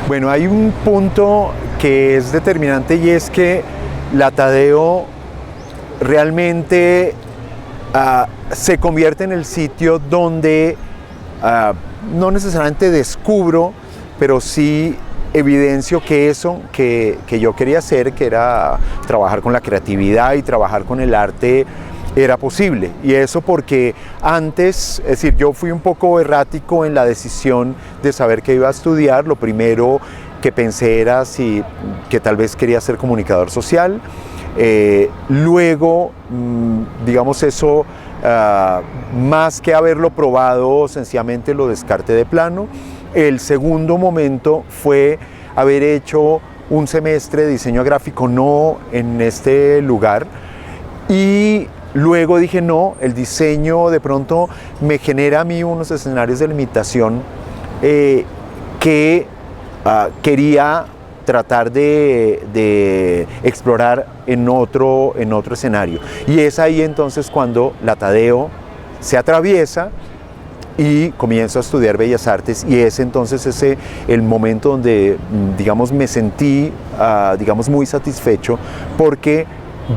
Bueno, hay un punto que es determinante y es que la Tadeo realmente se convierte en el sitio donde no necesariamente descubro, pero sí evidencio que eso que yo quería hacer, que era trabajar con la creatividad y trabajar con el arte, era posible. Y eso porque antes, es decir, yo fui un poco errático en la decisión de saber qué iba a estudiar. Lo primero que pensé era que tal vez quería ser comunicador social. Luego, digamos eso, más que haberlo probado, sencillamente lo descarté de plano. El segundo momento fue haber hecho un semestre de diseño gráfico no en este lugar, y luego dije no, el diseño de pronto me genera a mí unos escenarios de limitación que quería tratar de explorar en otro escenario. Y es ahí entonces cuando la Tadeo se atraviesa y comienzo a estudiar Bellas Artes, y es entonces el momento donde, digamos, me sentí, digamos, muy satisfecho, porque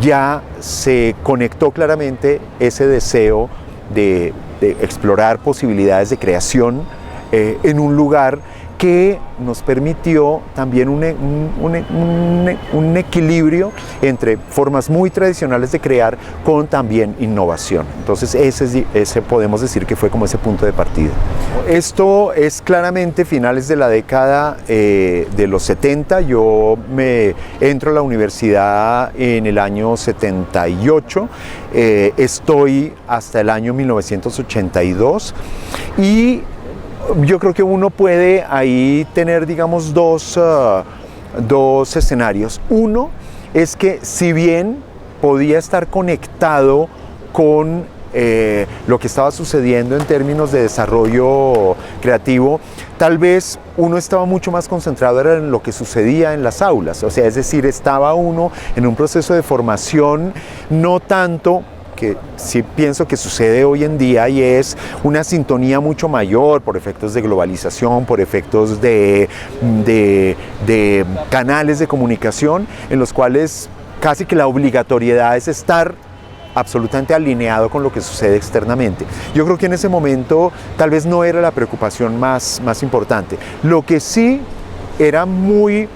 ya se conectó claramente ese deseo de explorar posibilidades de creación en un lugar que nos permitió también un equilibrio entre formas muy tradicionales de crear con también innovación. Entonces ese podemos decir que fue como ese punto de partida. Esto es claramente finales de la década de los 70. Yo me entro a la universidad en el año 78, estoy hasta el año 1982, y yo creo que uno puede ahí tener, digamos, dos escenarios. Uno es que si bien podía estar conectado con lo que estaba sucediendo en términos de desarrollo creativo, tal vez uno estaba mucho más concentrado en lo que sucedía en las aulas. O sea, es decir, estaba uno en un proceso de formación, no tanto que sí pienso que sucede hoy en día, y es una sintonía mucho mayor por efectos de globalización, por efectos de canales de comunicación, en los cuales casi que la obligatoriedad es estar absolutamente alineado con lo que sucede externamente. Yo creo que en ese momento tal vez no era la preocupación más importante. Lo que sí era muy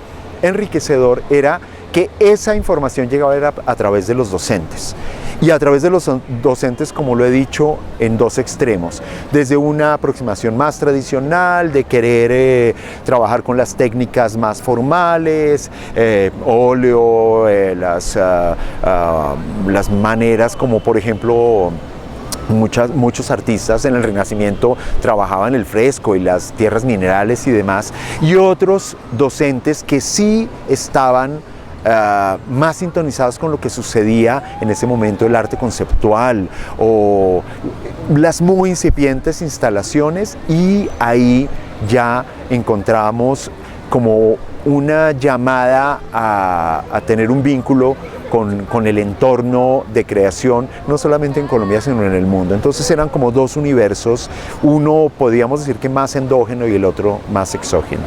enriquecedor era que esa información llegaba a través de los docentes. Y a través de los docentes, como lo he dicho, en dos extremos. Desde una aproximación más tradicional, de querer trabajar con las técnicas más formales, óleo, las maneras como, por ejemplo, muchos artistas en el Renacimiento trabajaban el fresco y las tierras minerales y demás, y otros docentes que sí estaban más sintonizados con lo que sucedía en ese momento, el arte conceptual o las muy incipientes instalaciones, y ahí ya encontramos como una llamada a tener un vínculo con el entorno de creación, no solamente en Colombia, sino en el mundo. Entonces eran como dos universos, uno podríamos decir que más endógeno y el otro más exógeno.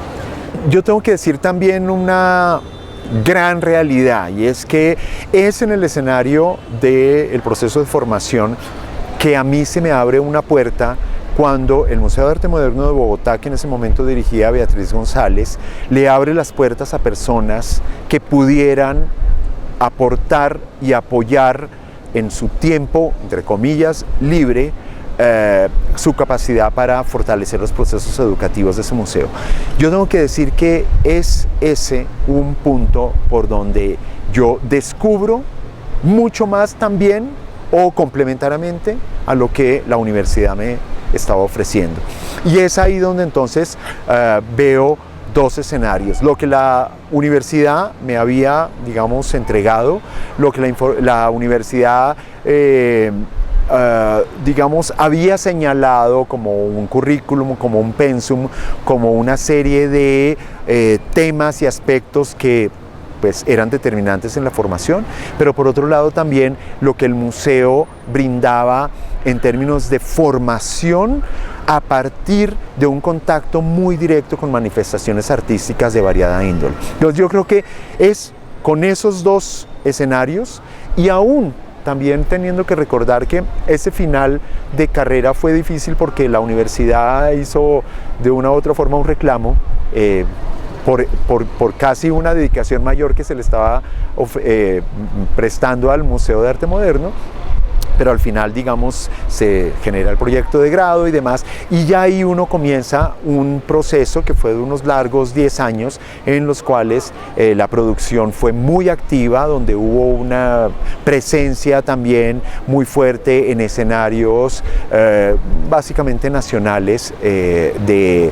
Yo tengo que decir también una gran realidad, y es que es en el escenario del proceso de formación que a mí se me abre una puerta cuando el Museo de Arte Moderno de Bogotá, que en ese momento dirigía Beatriz González, le abre las puertas a personas que pudieran aportar y apoyar en su tiempo, entre comillas, libre, su capacidad para fortalecer los procesos educativos de ese museo. Yo tengo que decir que es ese un punto por donde yo descubro mucho más también, o complementariamente, a lo que la universidad me estaba ofreciendo. Y es ahí donde entonces veo dos escenarios: lo que la universidad me había, digamos, entregado, lo que la universidad digamos, había señalado como un currículum, como un pensum, como una serie de temas y aspectos que pues eran determinantes en la formación, pero por otro lado también lo que el museo brindaba en términos de formación a partir de un contacto muy directo con manifestaciones artísticas de variada índole. Entonces yo creo que es con esos dos escenarios, y aún también teniendo que recordar que ese final de carrera fue difícil porque la universidad hizo de una u otra forma un reclamo por casi una dedicación mayor que se le estaba prestando al Museo de Arte Moderno, pero al final, digamos, se genera el proyecto de grado y demás, y ya ahí uno comienza un proceso que fue de unos largos 10 años, en los cuales la producción fue muy activa, donde hubo una presencia también muy fuerte en escenarios básicamente nacionales de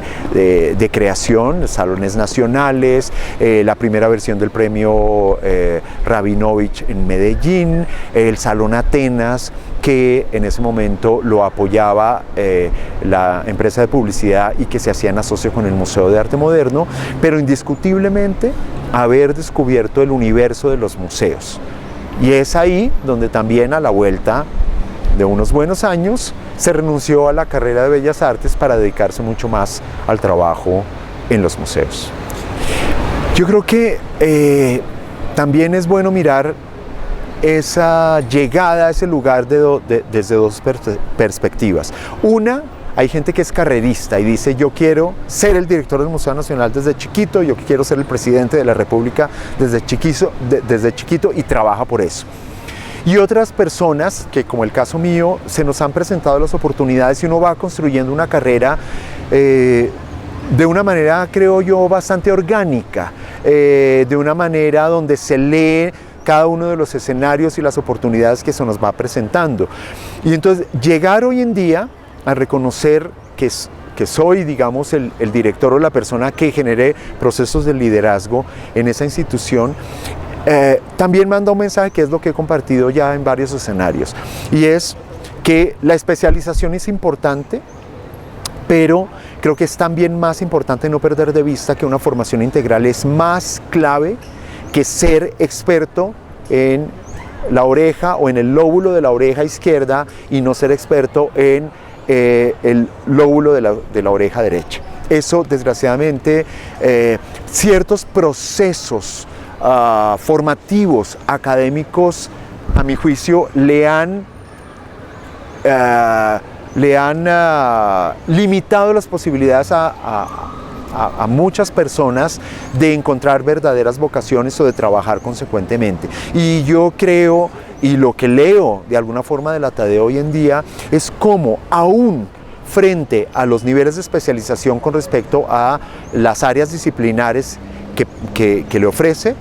creación, salones nacionales, la primera versión del premio Rabinovich en Medellín, el Salón Atenas, que en ese momento lo apoyaba la empresa de publicidad y que se hacía en asocio con el Museo de Arte Moderno, pero indiscutiblemente haber descubierto el universo de los museos. Y es ahí donde también, a la vuelta de unos buenos años, se renunció a la carrera de Bellas Artes para dedicarse mucho más al trabajo en los museos. Yo creo que también es bueno mirar esa llegada a ese lugar desde dos perspectivas. Una, hay gente que es carrerista y dice: yo quiero ser el director del Museo Nacional desde chiquito, yo quiero ser el presidente de la República desde chiquito, y trabaja por eso. Y otras personas que, como el caso mío, se nos han presentado las oportunidades y uno va construyendo una carrera de una manera, creo yo, bastante orgánica, de una manera donde se lee cada uno de los escenarios y las oportunidades que se nos va presentando. Y entonces llegar hoy en día a reconocer que soy, digamos, el director o la persona que genere procesos de liderazgo en esa institución, también manda un mensaje que es lo que he compartido ya en varios escenarios, y es que la especialización es importante, pero creo que es también más importante no perder de vista que una formación integral es más clave que ser experto en la oreja o en el lóbulo de la oreja izquierda y no ser experto en el lóbulo de la oreja derecha. Eso, desgraciadamente, ciertos procesos formativos, académicos, a mi juicio, le han limitado las posibilidades a muchas personas de encontrar verdaderas vocaciones o de trabajar consecuentemente. Y yo creo, y lo que leo de alguna forma de la TADE hoy en día, es cómo aún frente a los niveles de especialización con respecto a las áreas disciplinares que le ofrece,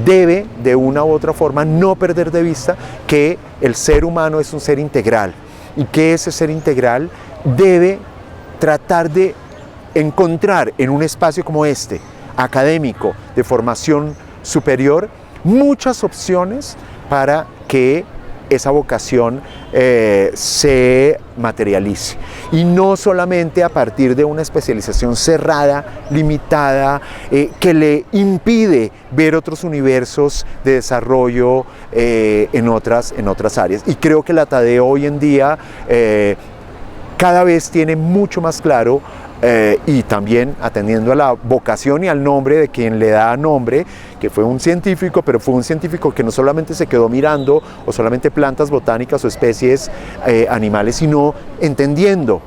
debe de una u otra forma no perder de vista que el ser humano es un ser integral, y que ese ser integral debe tratar de encontrar en un espacio como este, académico, de formación superior, muchas opciones para que esa vocación se materialice. Y no solamente a partir de una especialización cerrada, limitada, que le impide ver otros universos de desarrollo en otras áreas. Y creo que la TADE hoy en día cada vez tiene mucho más claro, y también atendiendo a la vocación y al nombre de quien le da nombre, que fue un científico, pero fue un científico que no solamente se quedó mirando o solamente plantas botánicas o especies animales, sino entendiendo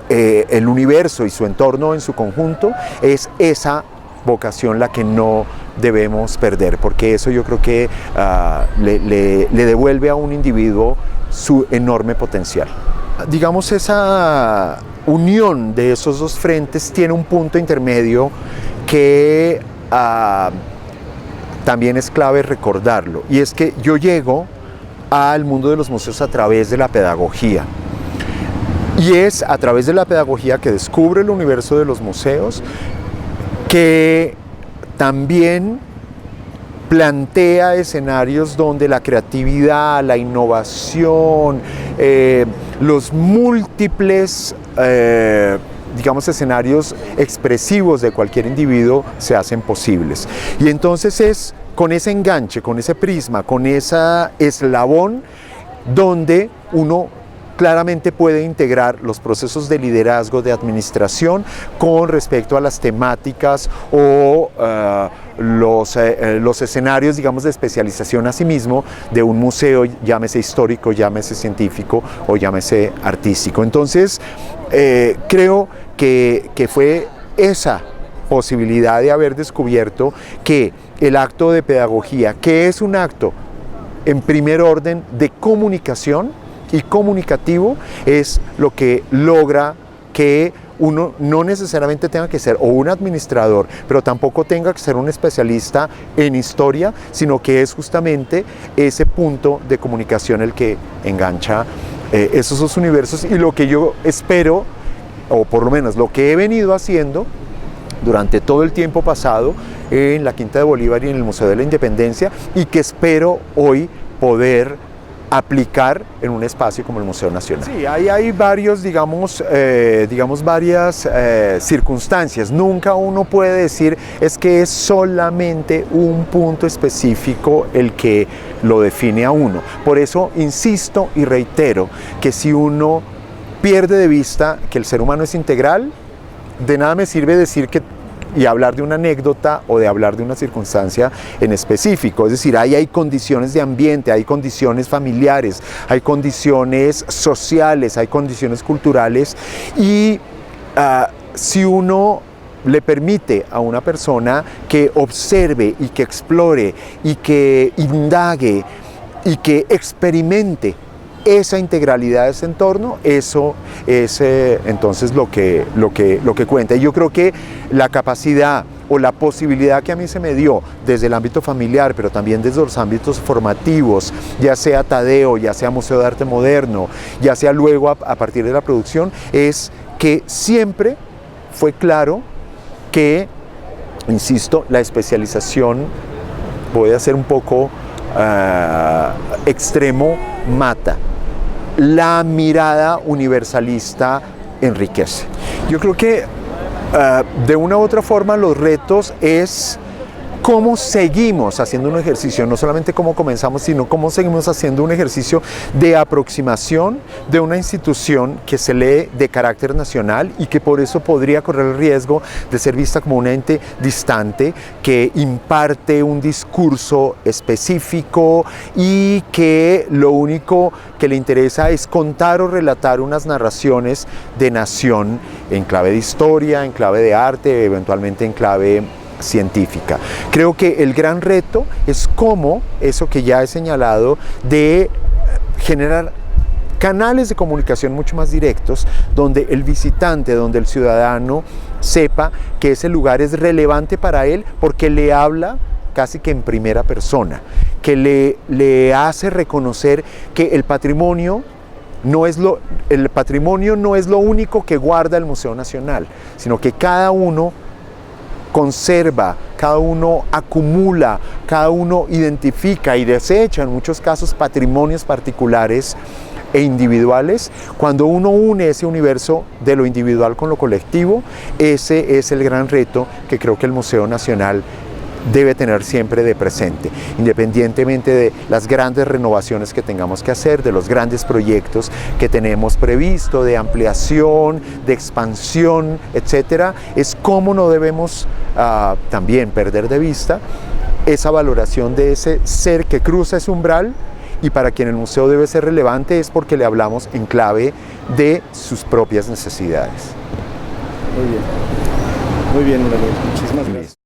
el universo y su entorno en su conjunto. Es esa vocación la que no debemos perder, porque eso yo creo que le devuelve a un individuo su enorme potencial. Digamos, esa unión de esos dos frentes tiene un punto intermedio que también es clave recordarlo, y es que yo llego al mundo de los museos a través de la pedagogía, y es a través de la pedagogía que descubre el universo de los museos, que también plantea escenarios donde la creatividad, la innovación, los múltiples digamos, escenarios expresivos de cualquier individuo se hacen posibles. Y entonces es con ese enganche, con ese prisma, con ese eslabón donde uno claramente puede integrar los procesos de liderazgo, de administración, con respecto a las temáticas o los escenarios, digamos, de especialización a sí mismo de un museo, llámese histórico, llámese científico o llámese artístico. Entonces, creo que fue esa posibilidad de haber descubierto que el acto de pedagogía, que es un acto en primer orden de comunicación y comunicativo, es lo que logra que uno no necesariamente tenga que ser o un administrador, pero tampoco tenga que ser un especialista en historia, sino que es justamente ese punto de comunicación el que engancha esos dos universos. Y lo que yo espero, o por lo menos lo que he venido haciendo durante todo el tiempo pasado en la Quinta de Bolívar y en el Museo de la Independencia, y que espero hoy poder aplicar en un espacio como el Museo Nacional. Sí, hay varios, digamos varias circunstancias. Nunca uno puede decir es que es solamente un punto específico el que lo define a uno. Por eso insisto y reitero que si uno pierde de vista que el ser humano es integral, de nada me sirve decir y hablar de una anécdota o de hablar de una circunstancia en específico. Es decir, hay condiciones de ambiente, hay condiciones familiares, hay condiciones sociales, hay condiciones culturales, y si uno le permite a una persona que observe y que explore y que indague y que experimente esa integralidad de ese entorno, eso es entonces lo que cuenta. Y yo creo que la capacidad o la posibilidad que a mí se me dio desde el ámbito familiar, pero también desde los ámbitos formativos, ya sea Tadeo, ya sea Museo de Arte Moderno, ya sea luego a partir de la producción, es que siempre fue claro que, insisto, la especialización, voy a ser un poco extremo, mata. La mirada universalista enriquece. Yo creo que de una u otra forma los retos es cómo seguimos haciendo un ejercicio, no solamente cómo comenzamos, sino cómo seguimos haciendo un ejercicio de aproximación de una institución que se lee de carácter nacional y que por eso podría correr el riesgo de ser vista como un ente distante que imparte un discurso específico y que lo único que le interesa es contar o relatar unas narraciones de nación en clave de historia, en clave de arte, eventualmente en clave científica. Creo que el gran reto es cómo eso que ya he señalado de generar canales de comunicación mucho más directos, donde el visitante, donde el ciudadano sepa que ese lugar es relevante para él porque le habla casi que en primera persona, que le hace reconocer que el patrimonio no es lo único que guarda el Museo Nacional, sino que cada uno conserva, cada uno acumula, cada uno identifica y desecha en muchos casos patrimonios particulares e individuales. Cuando uno une ese universo de lo individual con lo colectivo, ese es el gran reto que creo que el Museo Nacional debe tener siempre de presente, independientemente de las grandes renovaciones que tengamos que hacer, de los grandes proyectos que tenemos previsto, de ampliación, de expansión, etcétera. Es cómo no debemos también perder de vista esa valoración de ese ser que cruza ese umbral, y para quien el museo debe ser relevante es porque le hablamos en clave de sus propias necesidades. Muy bien, Daniel. Muchísimas gracias.